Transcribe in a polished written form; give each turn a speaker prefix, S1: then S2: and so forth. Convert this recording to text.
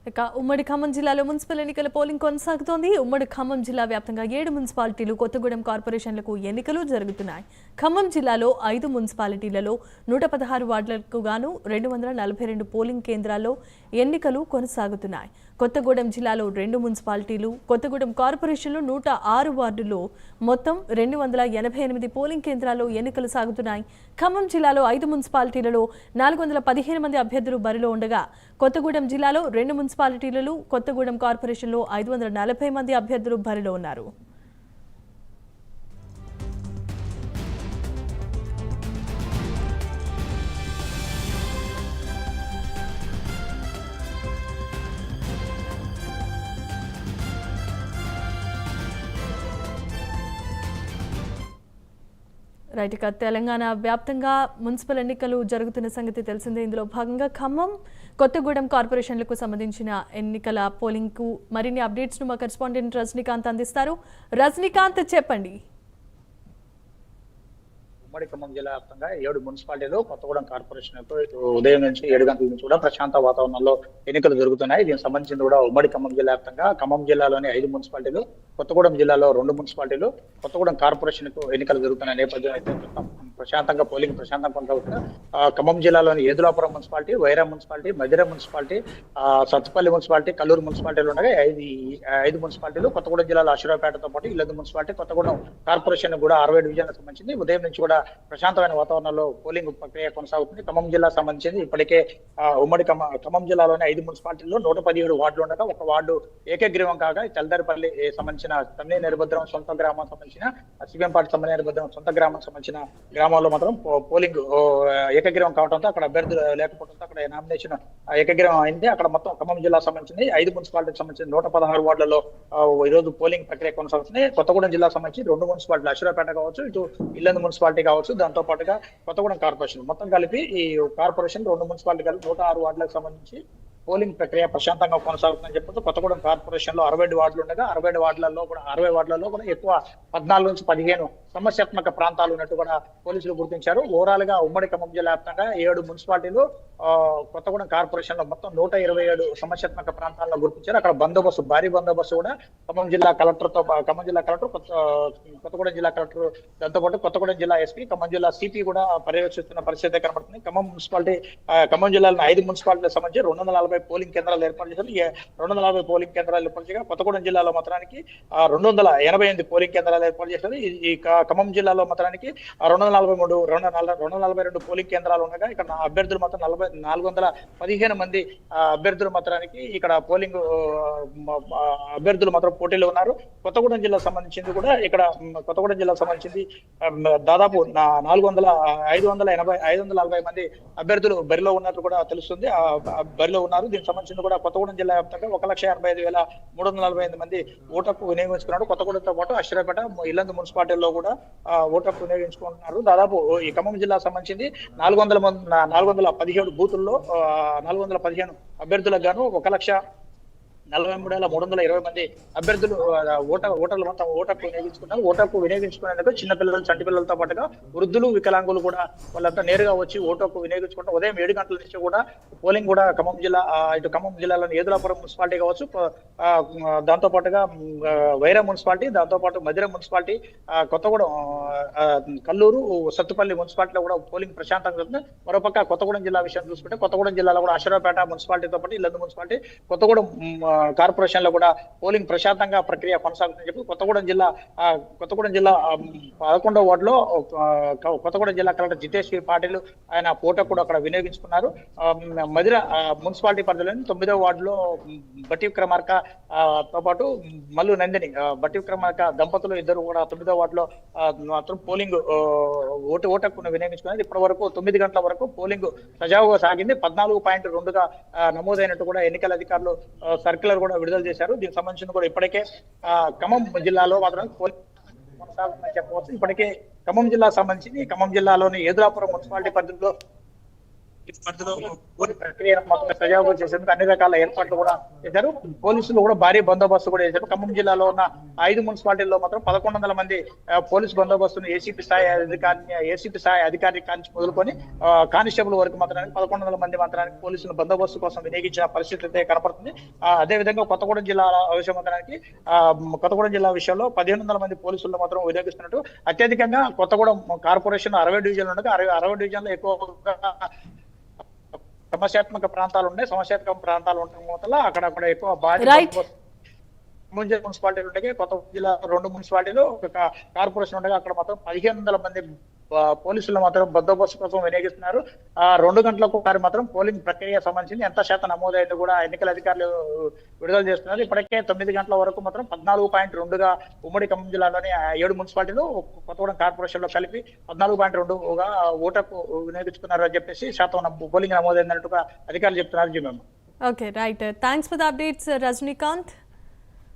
S1: ఇక ఉమ్మడి ఖమ్మం జిల్లాలో మున్సిపల్ ఎన్నికల పోలింగ్ కొనసాగుతోంది. ఉమ్మడి ఖమ్మం జిల్లా వ్యాప్తంగా 7 మున్సిపాలిటీలు, కొత్తగూడెం కార్పొరేషన్లకు ఎన్నికలు జరుగుతున్నాయి. ఖమ్మం జిల్లాలో 5 మున్సిపాలిటీలలో 116 వార్డులకు గాను 242 పోలింగ్ కేంద్రాల్లో ఎన్నికలు కొనసాగుతున్నాయి. కొత్తగూడెం జిల్లాలో 2 మున్సిపాలిటీలు, కొత్తగూడెం కార్పొరేషన్లో 106 వార్డుల్లో మొత్తం 288 పోలింగ్ కేంద్రాల్లో ఎన్నికలు సాగుతున్నాయి. ఖమ్మం జిల్లాలో 5 మున్సిపాలిటీలలో 415 మంది అభ్యర్థులు బరిలో ఉండగా, కొత్తగూడెం జిల్లాలో 2 మున్సిపాలిటీలలో, కొత్తగూడెం కార్పొరేషన్లో 540 మంది అభ్యర్థులు బరిలో ఉన్నారు. రైట్, ఇక తెలంగాణ వ్యాప్తంగా మున్సిపల్ ఎన్నికలు జరుగుతున్న సంగతి తెలిసిందే. ఇందులో భాగంగా ఖమ్మం, కొత్తగూడెం కార్పొరేషన్లకు సంబంధించిన ఎన్నికల పోలింగ్కు మరిన్ని అప్డేట్స్ను మా కరెస్పాండెంట్ రజనీకాంత్ అందిస్తారు. రజనీకాంత్, చెప్పండి.
S2: ఉమ్మడి ఖమ్మం జిల్లా వ్యాప్తంగా 7 మున్సిపాలిటీలు, కొత్తగూడెం కార్పొరేషన్ ఉదయం నుంచి 7 గంటల నుంచి కూడా ప్రశాంత వాతావరణంలో ఎన్నికలు జరుగుతున్నాయి. దీనికి సంబంధించి కూడా ఉమ్మడి ఖమ్మం జిల్లా వ్యాప్తంగా ఖమ్మం జిల్లాలోని 5 మున్సిపాలిటీలు, కొత్తగూడెం జిల్లాలో 2 మున్సిపాలిటీలు, కొత్తగూడెం కార్పొరేషన్ కు ఎన్నికలు జరుగుతున్న నేపథ్యం అయితే ప్రశాంతంగా పోలింగ్ ప్రశాంతంగా కొనసాగుతుంది. ఖమ్మం జిల్లాలోని Edulapuram municipality, Wyra municipality, Madhira municipality, Sathupalli municipality, Kalluru మున్సిపాలిటీలు ఉండగా 5 మున్సిపాలిటీలు, కొత్తగూడెం జిల్లాలో అశ్వరావుపేటతో పాటు ఇల్లందు మున్సిపాలిటీ, కొత్తగూడెం కార్పొరేషన్ కూడా 60 డివిజన్లకు సంబంధించింది. ఉదయం నుంచి కూడా ప్రశాంతమైన వాతావరణంలో పోలింగ్ ప్రక్రియ కొనసాగుతుంది. ఖమ్మం జిల్లా సంబంధించి ఇప్పటికే ఉమ్మడి ఖమ్మం జిల్లాలోని 5 మున్సిపాలిటీల్లో 117 వార్డులు ఉండగా ఒక వార్డు ఏకగ్రీవం కాగా తెల్దారిపల్లి సంబంధించిన తమ్మినేని నిరభద్రం సొంత గ్రామం సంబంధించిన సిబిఎంపాటి తమ్మినేని నిరభద్రం సొంత గ్రామం సంబంధించిన గ్రామాల్లో మాత్రం పోలింగ్ ఏకగ్రీవం కావడంతో అక్కడ అభ్యర్థులు లేకపోవడంతో అక్కడ నామినేషన్ ఏకగ్రీవం అయింది. అక్కడ మొత్తం ఖమ్మం జిల్లా సంబంధించింది 5 మున్సిపాలిటీకి సంబంధించిన 116 వార్డులలో ఈ రోజు పోలింగ్ ప్రక్రియ కొనసాగుతుంది. కొత్తగూడెం జిల్లా సంబంధించి 2 మున్సిపాలిటీలు, అశ్వరావుపేట కావచ్చు, ఇటు ఇల్లందు మున్సిపాలిటీ కావచ్చు, దాంతో పాటుగా కొత్తగూడెం కార్పొరేషన్ మొత్తం కలిపి ఈ కార్పొరేషన్ 2 మున్సిపాలిటీ కలిపి 106 వార్డులకు సంబంధించి పోలింగ్ ప్రక్రియ ప్రశాంతంగా కొనసాగుతుందని చెప్పొచ్చు. కొత్తగూడెం కార్పొరేషన్ లో 60 వార్డులు ఉండగా 60 వార్డులలో కూడా ఎక్కువ 14 నుంచి 15 సమస్యాత్మక ప్రాంతాలు ఉన్నట్టు కూడా పోలీసులు గుర్తించారు. ఓవరాల్ గా ఉమ్మడి ఖమ్మం జిల్లా వ్యాప్తంగా 7 మున్సిపాలిటీలు, కొత్తగూడెం కార్పొరేషన్ లో మొత్తం 127 సమస్యాత్మక ప్రాంతాలను గుర్తించారు. అక్కడ బందోబస్తు, భారీ బందోబస్తు కూడా ఖమ్మం జిల్లా కలెక్టర్, కొత్తగూడెం జిల్లా కలెక్టర్, దాంతో పాటు కొత్తగూడెం జిల్లా ఎస్పీ, ఖమ్మం జిల్లా సిపి కూడా పర్యవేక్షిస్తున్న పరిస్థితి కనబడుతుంది. ఖమ్మం జిల్లాలో 5 మున్సిపాలిటీలకు సంబంధించి 240 పోలింగ్ కేంద్రాలు ఏర్పాటు చేశారు. 240 పోలింగ్ కేంద్రాలు ఏర్పాటు చేయగా కొత్తగూడెం జిల్లాలో మాత్రానికి 288 పోలింగ్ కేంద్రాలు ఏర్పాటు చేశారు. ఈ ఖమ్మం జిల్లాలో మాత్రానికి 242 పోలింగ్ కేంద్రాలు ఉండగా ఇక్కడ అభ్యర్థులు మాత్రం 415 మంది అభ్యర్థులు మాత్రానికి ఇక్కడ పోలింగ్ అభ్యర్థులు మాత్రం పోటీలో ఉన్నారు. కొత్తగూడెం జిల్లా సంబంధించింది కూడా ఇక్కడ కొత్తగూడెం జిల్లా సంబంధించింది దాదాపు 540 మంది అభ్యర్థులు బరిలో ఉన్నట్టు కూడా తెలుస్తుంది. బరిలో ఉన్నారు. దీనికి సంబంధించి కూడా కొత్తగూడెం జిల్లా వ్యాప్తంగా 1,85,345 మంది ఓటకు వినియోగించుకున్నారు. కొత్తగూడెంతో పాటు అశ్వరావుపేట, ఇల్లందు మున్సిపాలిటీల్లో కూడా ఓటకు వినియోగించుకుంటున్నారు. దాదాపు ఈ ఖమ్మం జిల్లా సంబంధించింది 417 బూతుల్లో 415 అభ్యర్థులకు గాను 1,43,320 మంది అభ్యర్థులు ఓటర్లు మొత్తం ఓటకు వినియోగించుకున్నారు. ఓటకు వినియోగించుకునేందుకు చిన్నపిల్లలు, చంటి పిల్లలతో పాటుగా వృద్ధులు, వికలాంగులు కూడా వాళ్ళంతా నేరుగా వచ్చి ఓటకు వినియోగించుకుంటారు. ఉదయం 7 గంటల నుంచి కూడా పోలింగ్ కూడా ఖమ్మం జిల్లాలోని ఏదులాపురం మున్సిపాలిటీ కావచ్చు, దాంతో పాటుగా వైరా మున్సిపాలిటీ, దాంతో పాటు మధిర మున్సిపాలిటీ, కొత్తగూడెం, కల్లూరు, సత్తుపల్లి మున్సిపాలిటీలో కూడా పోలింగ్ ప్రశాంతంగా జరుగుతుంది. మరోపక్క కొత్తగూడెం జిల్లా విషయం చూసుకుంటే కొత్తగూడెం జిల్లాలో కూడా అశ్వరావుపేట మున్సిపాలిటీతో పాటు ఇల్లందు మున్సిపాలిటీ, కొత్తగూడెం కార్పొరేషన్ లో కూడా పోలింగ్ ప్రశాంతంగా ప్రక్రియ కొనసాగుతుందని చెప్పి కొత్తగూడెం జిల్లా 11వ వార్డులో కొత్తగూడెం జిల్లా కలెక్టర్ జితేష్ పాటిల్ ఆయన ఓటకు కూడా అక్కడ వినియోగించుకున్నారు. మధిర మున్సిపాలిటీ పరిధిలోని 9వ వార్డులో బట్టి విక్రమార్క తో పాటు మల్లు నందిని, బట్టి విక్రమార్క దంపతులు ఇద్దరు కూడా 9వ వార్డులో మాత్రం పోలింగ్ ఓటకు వినియోగించుకున్నారు. ఇప్పటి వరకు 9 గంటల వరకు పోలింగ్ సజావుగా సాగింది. 14.2గా నమోదైనట్టు కూడా ఎన్నికల అధికారులు సర్క్యులర్ కూడా విడుదల చేశారు. దీనికి సంబంధించిన కూడా ఇప్పటికే ఖమ్మం జిల్లాలో మాత్రం కొనసాగుతుందని చెప్పవచ్చు. ఇప్పటికే ఖమ్మం జిల్లా సంబంధించి ఖమ్మం జిల్లాలోని ఏదులాపురం మున్సిపాలిటీ పరిధిలో ఈ పరిధిలో ఓటు ప్రక్రియను మొత్తం సజావుగా చేసేందుకు అన్ని రకాల ఏర్పాట్లు కూడా చేశారు. పోలీసులు కూడా భారీ బందోబస్తు కూడా చేశారు. ఖమ్మం జిల్లాలో ఉన్న 5 మున్సిపాలిటీల్లో మాత్రం 1100 మంది పోలీసు బందోబస్తును ఏసీపీ స్థాయి అధికారి కాంచి మొదలుకొని కానిస్టేబుల్ వరకు మాత్రానికి 1100 మంది మాత్రానికి పోలీసులు బందోబస్తు కోసం వినియోగించిన పరిస్థితి అయితే కనపడుతుంది. అదే విధంగా కొత్తగూడెం జిల్లా విషయం మాత్రానికి కొత్తగూడెం జిల్లా విషయంలో 1500 మంది పోలీసులు మాత్రం వినియోగిస్తున్నట్టు. అత్యధికంగా కొత్తగూడెం కార్పొరేషన్ 60 డివిజన్లు ఉండగా 60 డివిజన్లు ఎక్కువగా సమస్యాత్మక ప్రాంతాలు ఉన్నాయి. సమస్యాత్మక ప్రాంతాలు ఉండటం వల్ల అక్కడ ఎక్కువ భారీ మున్సిపాలిటీలు ఉంటాయి. కొత్త జిల్లా 2 మున్సిపాలిటీలు ఒక కార్పొరేషన్ ఉండగా అక్కడ మాత్రం 1500 మంది పోలీసులు మాత్రం బందోబస్తు కోసం వినియోగిస్తున్నారు. 2 గంటలకు ఒకసారి మాత్రం పోలింగ్ ప్రక్రియ సంబంధించి ఎంత శాతం నమోదైంది కూడా ఎన్నికల అధికారులు విడుదల చేస్తున్నారు. ఇప్పటికే 9 గంటల వరకు మాత్రం 14.2గా ఉమ్మడి ఖమ్మం జిల్లాలోని 7 మున్సిపాలిటీలు కొత్తగూడెం కార్పొరేషన్ లో కలిపి 14.2గా ఓటకు వినియోగించుకున్నారు అని చెప్పేసి శాతం పోలింగ్ నమోదైందన్నట్టుగా అధికారులు చెప్తున్నారు.
S1: Okay, right. Thanks for the updates Rajinikanth.